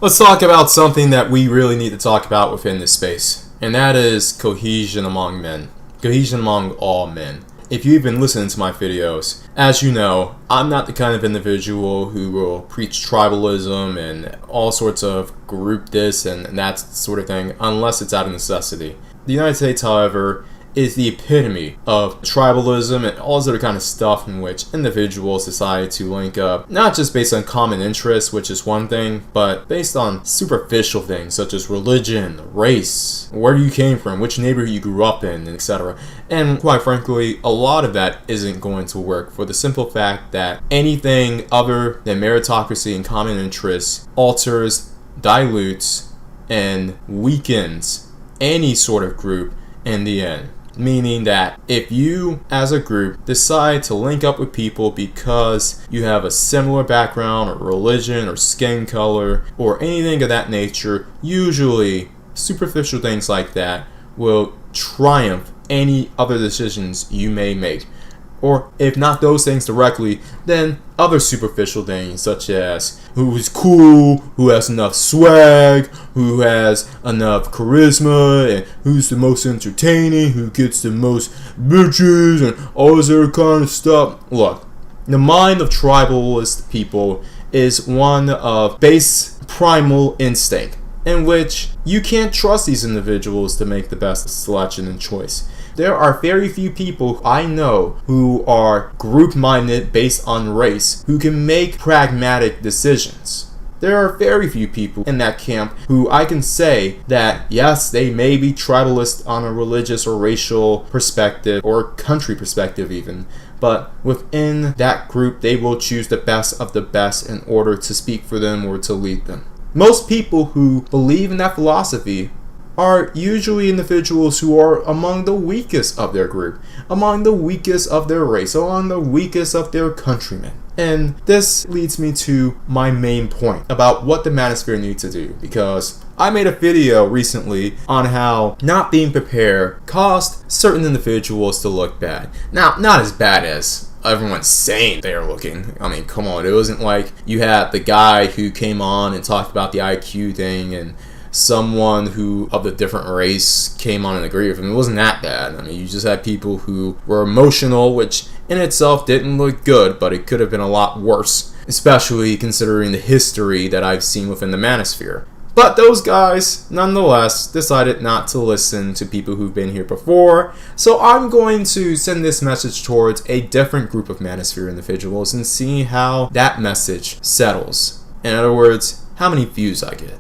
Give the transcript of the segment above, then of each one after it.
Let's talk about something that we really need to talk about within this space, and that is cohesion among men. Cohesion among all men. If you've been listening to my videos, as you know, I'm not the kind of individual who will preach tribalism and all sorts of group this and that sort of thing unless it's out of necessity. The United States, however, is the epitome of tribalism and all this other kind of stuff in which individuals decide to link up, not just based on common interests, which is one thing, but based on superficial things such as religion, race, where you came from, which neighborhood you grew up in, etc. And quite frankly, a lot of that isn't going to work for the simple fact that anything other than meritocracy and common interests alters, dilutes, and weakens any sort of group in the end. Meaning that if you, as a group, decide to link up with people because you have a similar background or religion or skin color or anything of that nature, usually superficial things like that will triumph any other decisions you may make. Or if not those things directly, then other superficial things such as who's cool, who has enough swag, who has enough charisma, and who's the most entertaining, who gets the most bitches, and all this other kind of stuff. Look, the mind of tribalist people is one of base primal instinct, in which you can't trust these individuals to make the best selection and choice. There are very few people I know who are group-minded based on race who can make pragmatic decisions. There are very few people in that camp who I can say that, yes, they may be tribalist on a religious or racial perspective or country perspective even, but within that group they will choose the best of the best in order to speak for them or to lead them. Most people who believe in that philosophy are usually individuals who are among the weakest of their group, among the weakest of their race, among the weakest of their countrymen. And this leads me to my main point about what the manosphere needs to do, because I made a video recently on how not being prepared caused certain individuals to look bad. Now, not as bad as everyone's saying they're looking. I mean, come on, it wasn't like you had the guy who came on and talked about the IQ thing and someone who of a different race came on and agreed with him. It wasn't that bad. I mean, you just had people who were emotional, which in itself didn't look good, but it could have been a lot worse, especially considering the history that I've seen within the manosphere. But those guys, nonetheless, decided not to listen to people who've been here before, so I'm going to send this message towards a different group of manosphere individuals and see how that message settles. In other words, how many views I get.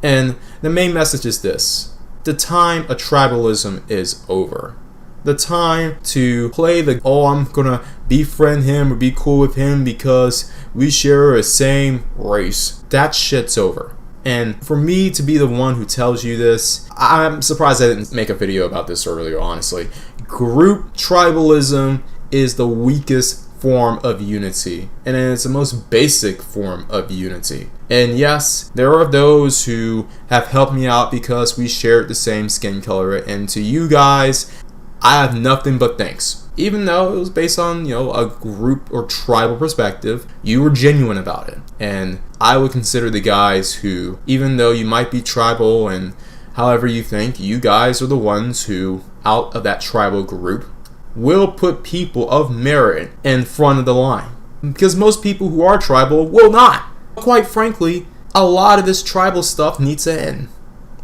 And the main message is this: the time of tribalism is over. The time to play the, oh, I'm gonna befriend him or be cool with him because we share the same race, that shit's over. And for me to be the one who tells you this, I'm surprised I didn't make a video about this earlier, honestly. Group tribalism is the weakest form of unity, and it's the most basic form of unity. And yes, there are those who have helped me out because we shared the same skin color, and to you guys, I have nothing but thanks. Even though it was based on, a group or tribal perspective, you were genuine about it. And I would consider the guys who, even though you might be tribal and however you think, you guys are the ones who, out of that tribal group, will put people of merit in front of the line. Because most people who are tribal will not. Quite frankly, a lot of this tribal stuff needs to end.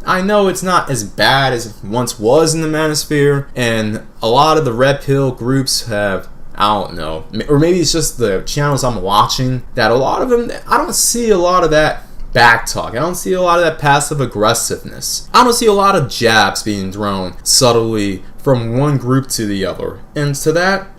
I know it's not as bad as it once was in the manosphere, and a lot of the red pill groups have, I don't know, or maybe it's just the channels I'm watching, that a lot of them, I don't see a lot of that back talk. I don't see a lot of that passive aggressiveness. I don't see a lot of jabs being thrown subtly from one group to the other. And to that,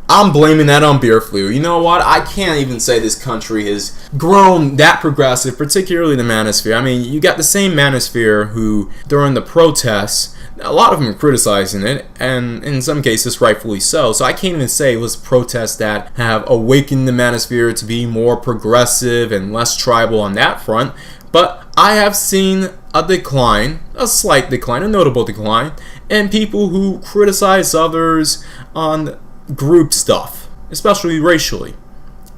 I'm blaming that on beer flu. You know what? I can't even say this country has grown that progressive, particularly the manosphere. I mean, you got the same manosphere who, during the protests, a lot of them are criticizing it, and in some cases rightfully so. So I can't even say it was protests that have awakened the manosphere to be more progressive and less tribal on that front. But I have seen a decline, a slight decline, a notable decline, in people who criticize others on group stuff, especially racially.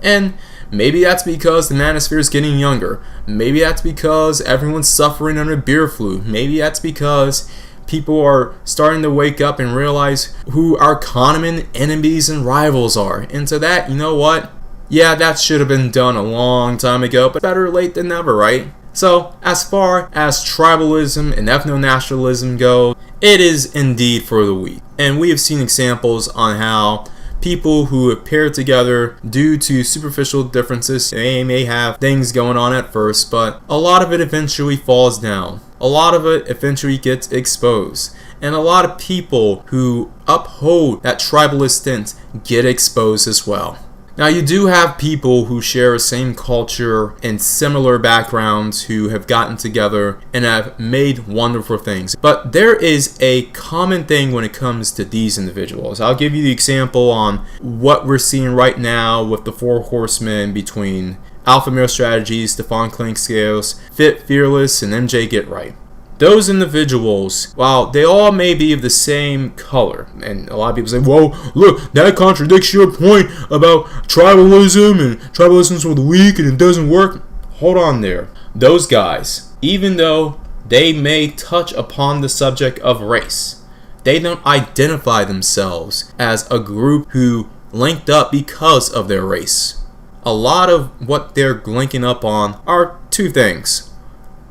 And Maybe that's because the manosphere is getting younger. Maybe that's because everyone's suffering under beer flu. Maybe that's because people are starting to wake up and realize who our common enemies and rivals are. And to that, you know what? Yeah, that should have been done a long time ago, but better late than never, right? So, as far as tribalism and ethno-nationalism go, it is indeed for the weak. And we have seen examples on how people who have paired together due to superficial differences, they may have things going on at first, but a lot of it eventually falls down. A lot of it eventually gets exposed. And a lot of people who uphold that tribalist stance get exposed as well. Now, you do have people who share the same culture and similar backgrounds who have gotten together and have made wonderful things. But there is a common thing when it comes to these individuals. I'll give you the example on what we're seeing right now with the Four Horsemen between Alpha Male Strategies, Stefan Clinkscales, Fit Fearless, and MJ Get Right. Those individuals, while they all may be of the same color, and a lot of people say, whoa, look, that contradicts your point about tribalism, and tribalism's for the weak, and it doesn't work. Hold on there. Those guys, even though they may touch upon the subject of race, they don't identify themselves as a group who linked up because of their race. A lot of what they're linking up on are two things.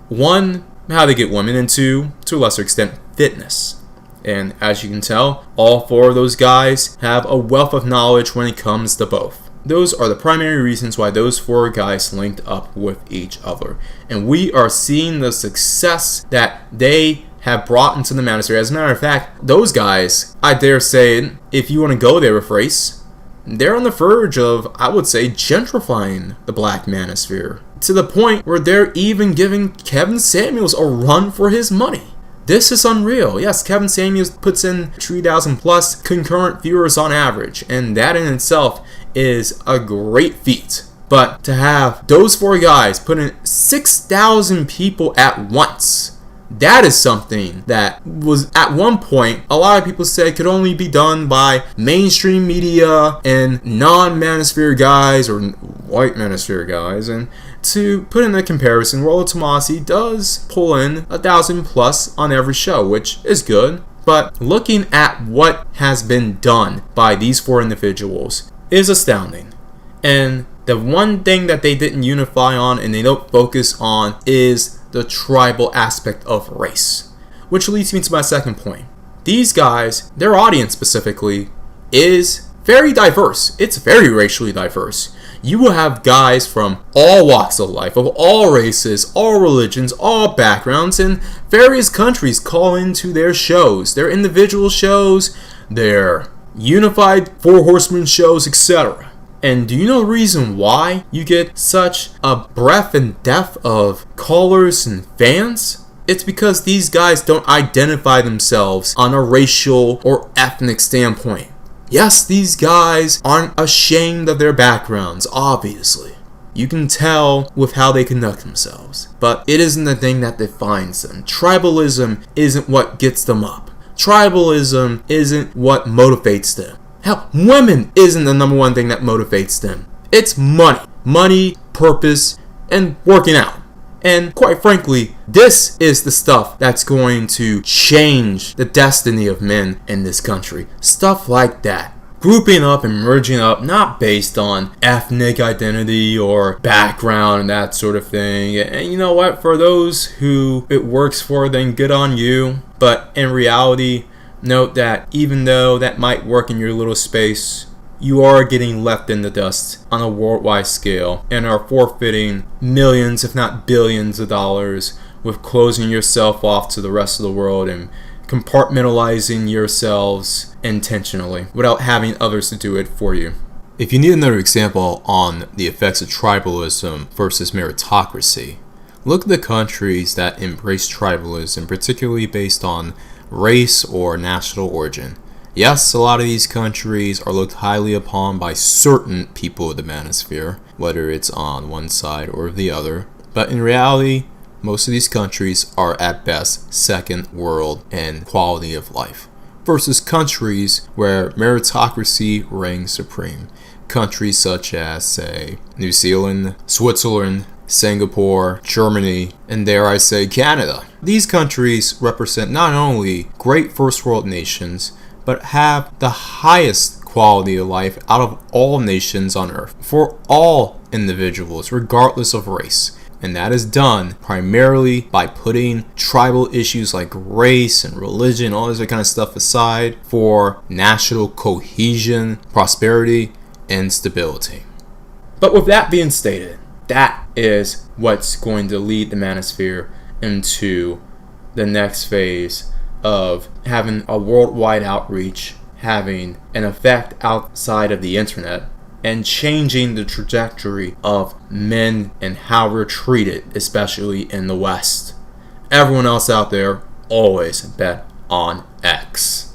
One, how they get women, and two, to a lesser extent, fitness. And as you can tell, all four of those guys have a wealth of knowledge when it comes to both. Those are the primary reasons why those four guys linked up with each other. And we are seeing the success that they have brought into the manosphere. As a matter of fact, those guys, I dare say, if you want to go there with race, they're on the verge of, I would say, gentrifying the black manosphere. To the point where they're even giving Kevin Samuels a run for his money. This is unreal. Yes, Kevin Samuels puts in 3,000 plus concurrent viewers on average, and that in itself is a great feat. But to have those four guys put in 6,000 people at once, that is something that was at one point a lot of people said could only be done by mainstream media and non-manosphere guys or white manosphere guys. And to put in a comparison, Rollo Tomasi does pull in 1,000 plus on every show, which is good. But looking at what has been done by these four individuals is astounding. And the one thing that they didn't unify on and they don't focus on is the tribal aspect of race. Which leads me to my second point. These guys, their audience specifically, is very diverse. It's very racially diverse. You will have guys from all walks of life, of all races, all religions, all backgrounds, and various countries call into their shows, their individual shows, their unified Four Horsemen shows, etc. And do you know the reason why you get such a breadth and depth of callers and fans? It's because these guys don't identify themselves on a racial or ethnic standpoint. Yes, these guys aren't ashamed of their backgrounds, obviously. You can tell with how they conduct themselves. But it isn't the thing that defines them. Tribalism isn't what gets them up. Tribalism isn't what motivates them. Hell, women isn't the number one thing that motivates them. It's money. Money, purpose, and working out. And quite frankly, this is the stuff that's going to change the destiny of men in this country. Stuff like that. Grouping up and merging up, not based on ethnic identity or background and that sort of thing. And you know what? For those who it works for, then good on you. But in reality, note that even though that might work in your little space, you are getting left in the dust on a worldwide scale and are forfeiting millions, if not billions of dollars with closing yourself off to the rest of the world and compartmentalizing yourselves intentionally without having others to do it for you. If you need another example on the effects of tribalism versus meritocracy, look at the countries that embrace tribalism, particularly based on race or national origin. Yes, a lot of these countries are looked highly upon by certain people of the manosphere, whether it's on one side or the other, but in reality, most of these countries are at best second world in quality of life, versus countries where meritocracy reigns supreme. countries such as, say, New Zealand, Switzerland, Singapore, Germany, and dare I say Canada. These countries represent not only great first world nations, but have the highest quality of life out of all nations on earth for all individuals, regardless of race. And that is done primarily by putting tribal issues like race and religion, all this kind of stuff aside for national cohesion, prosperity, and stability. But with that being stated, that is what's going to lead the manosphere into the next phase of having a worldwide outreach, having an effect outside of the internet, and changing the trajectory of men and how we're treated, especially in the West. Everyone else out there, always bet on X.